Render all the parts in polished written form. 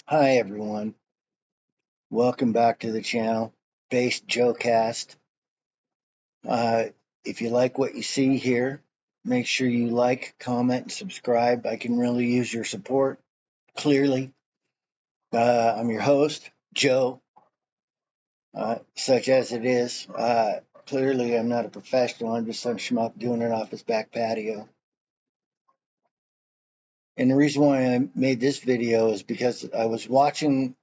Hi everyone, welcome back to the channel, Based Joecast. Uh, if you like what you see here, make sure you like, comment, and subscribe. I can really use your support, clearly. I'm your host, Joe, such as it is. Clearly, I'm not a professional, I'm just some schmuck doing it off his back patio. And the reason why I made this video is because I was watching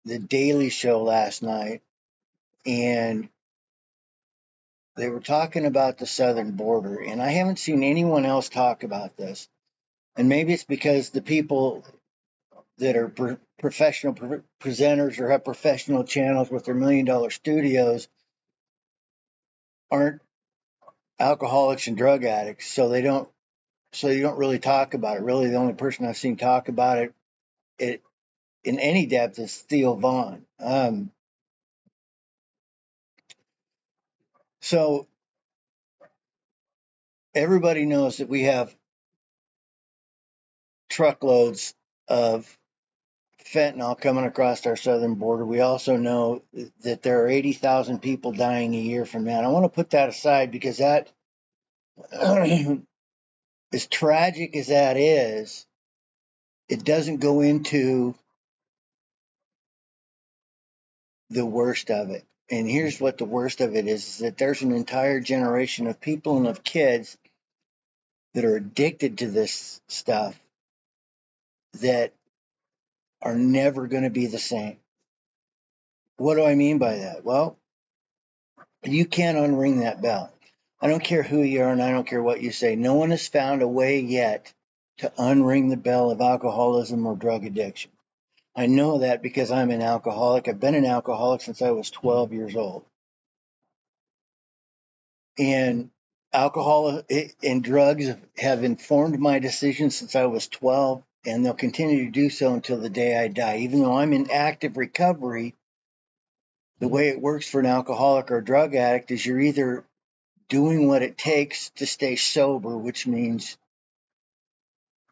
The Daily Show last night, and they were talking about the southern border, and I haven't seen anyone else talk about this. And maybe it's because the people that are professional presenters or have professional channels with their $1 million studios aren't alcoholics and drug addicts, so you don't really talk about it. Really, the only person I've seen talk about it in any depth is Theo Vaughn. So everybody knows that we have truckloads of fentanyl coming across our southern border. We also know that there are 80,000 people dying a year from that. I want to put that aside because that, as tragic as that is, it doesn't go into the worst of it. And here's what the worst of it is that there's an entire generation of people and of kids that are addicted to this stuff that are never going to be the same. What do I mean by that? Well, you can't unring that bell. I don't care who you are and I don't care what you say. No one has found a way yet to unring the bell of alcoholism or drug addiction. I know that because I'm an alcoholic. I've been an alcoholic since I was 12 years old. And alcohol and drugs have informed my decisions since I was 12, and they'll continue to do so until the day I die. Even though I'm in active recovery, the way it works for an alcoholic or a drug addict is you're either doing what it takes to stay sober, which means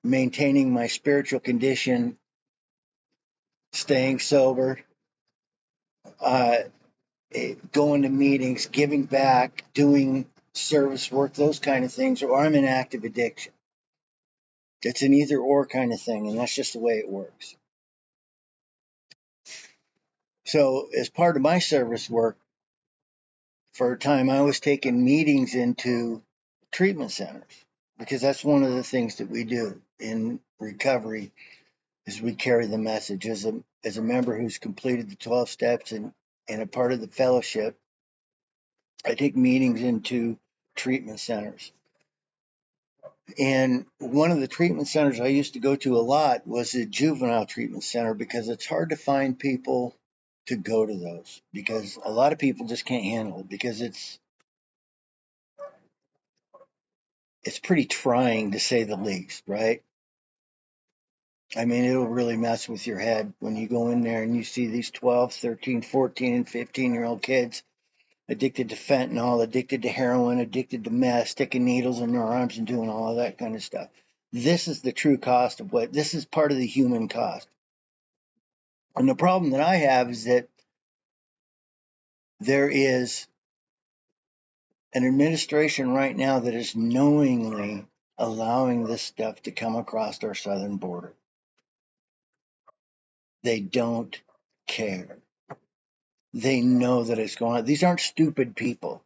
maintaining my spiritual condition, staying sober, uh, going to meetings, giving back, doing service work, those kind of things, or I'm in active addiction. It's an either or kind of thing, and that's just the way it works. So, as part of my service work, for a time, I was taking meetings into treatment centers because that's one of the things that we do in recovery is we carry the message as a member who's completed the 12 steps and a part of the fellowship. I take meetings into treatment centers. And one of the treatment centers I used to go to a lot was a juvenile treatment center because it's hard to find people to go to those because a lot of people just can't handle it because it's pretty trying to say the least, right? I mean, it'll really mess with your head when you go in there and you see these 12, 13, 14, and 15-year-old kids addicted to fentanyl, addicted to heroin, addicted to meth, sticking needles in their arms and doing all of that kind of stuff. This is the true cost of this is part of the human cost. And the problem that I have is that there is an administration right now that is knowingly allowing this stuff to come across our southern border. They don't care. They know that it's going on. These aren't stupid people.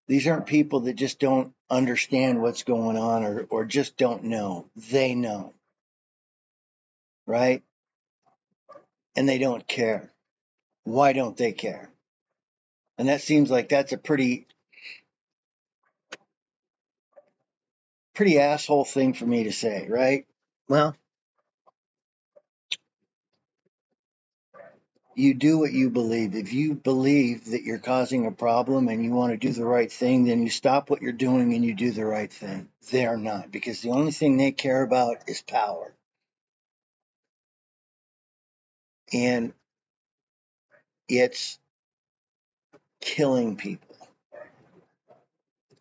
These aren't people that just don't understand what's going on or just don't know. They know, right? And they don't care. Why don't they care? And that seems like that's a pretty asshole thing for me to say, right? Well, you do what you believe. If you believe that you're causing a problem and you want to do the right thing, then you stop what you're doing and you do the right thing. They're not, because the only thing they care about is power. And it's killing people.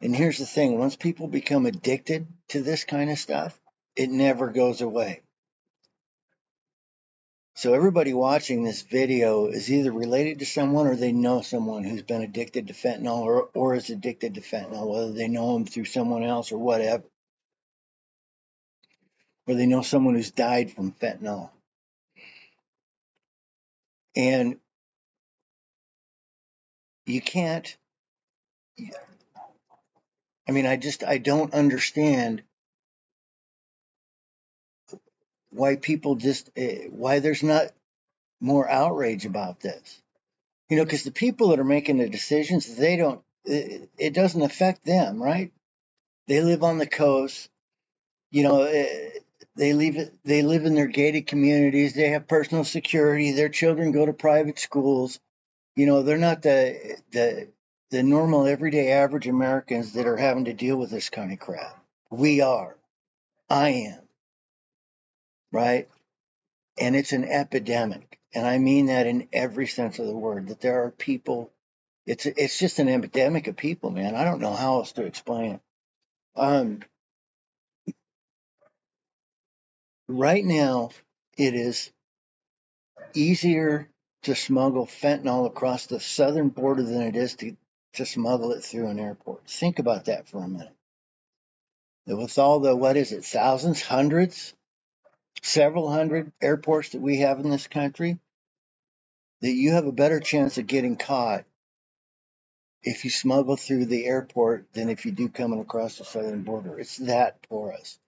And here's the thing, once people become addicted to this kind of stuff, it never goes away. So everybody watching this video is either related to someone or they know someone who's been addicted to fentanyl or is addicted to fentanyl, whether they know them through someone else or whatever, or they know someone who's died from fentanyl. And you can't, I mean, I don't understand why people just, why there's not more outrage about this. You know, because the people that are making the decisions, they don't, it doesn't affect them, right? They live on the coast, you know, they live in their gated communities, they have personal security, their children go to private schools. You know, they're not the normal everyday average Americans that are having to deal with this kind of crap. We are. I am, right? And it's an epidemic. And I mean that in every sense of the word, that there are people, it's just an epidemic of people, man. I don't know how else to explain it. Right now, it is easier to smuggle fentanyl across the southern border than it is to smuggle it through an airport. Think about that for a minute. With all the, what is it, thousands, hundreds, several hundred airports that we have in this country, that you have a better chance of getting caught if you smuggle through the airport than if you do coming across the southern border. It's that porous.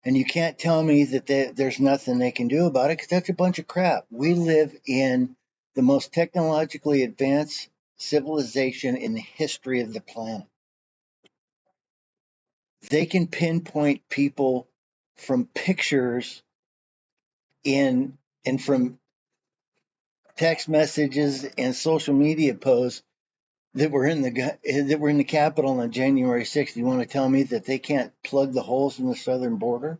And you can't tell me that there's nothing they can do about it, because that's a bunch of crap. We live in the most technologically advanced civilization in the history of the planet. They can pinpoint people from pictures in and from text messages and social media posts that were in the Capitol on January 6th. You want to tell me that they can't plug the holes in the southern border?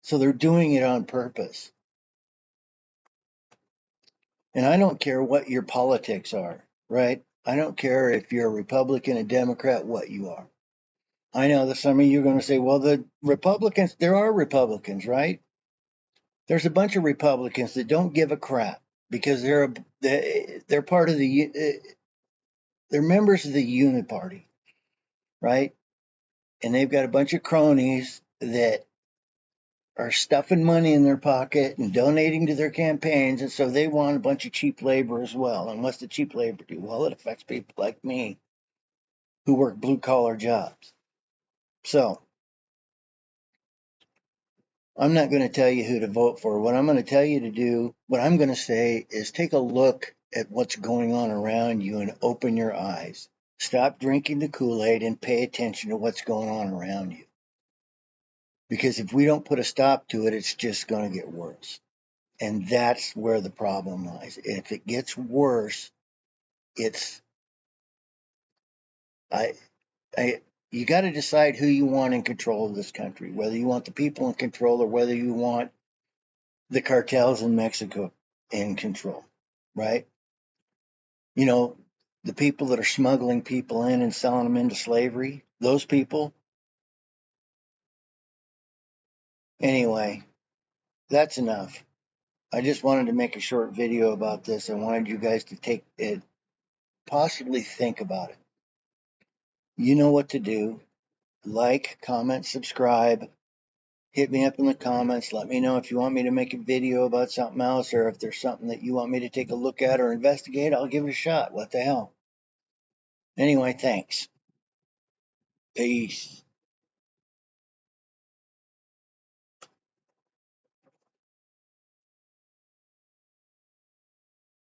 So they're doing it on purpose. And I don't care what your politics are, right? I don't care if you're a Republican, a Democrat, what you are. I know that some of you are going to say, well, the Republicans, there are Republicans, right? There's a bunch of Republicans that don't give a crap because they're part of they're members of the Uniparty, right? And they've got a bunch of cronies that are stuffing money in their pocket and donating to their campaigns, and so they want a bunch of cheap labor as well. And what's the cheap labor do? Well, it affects people like me who work blue collar jobs. So I'm not going to tell you who to vote for. What I'm going to tell you to do, what I'm going to say is take a look at what's going on around you and open your eyes. Stop drinking the Kool-Aid and pay attention to what's going on around you. Because if we don't put a stop to it, it's just going to get worse. And that's where the problem lies. If it gets worse, it's I I you got to decide who you want in control of this country, whether you want the people in control or whether you want the cartels in Mexico in control, right? You know, the people that are smuggling people in and selling them into slavery, those people. Anyway, that's enough. I just wanted to make a short video about this. I wanted you guys to take it, possibly think about it. You know what to do. Like, comment, subscribe. Hit me up in the comments. Let me know if you want me to make a video about something else, or if there's something that you want me to take a look at or investigate. I'll give it a shot. What the hell? Anyway, thanks. Peace.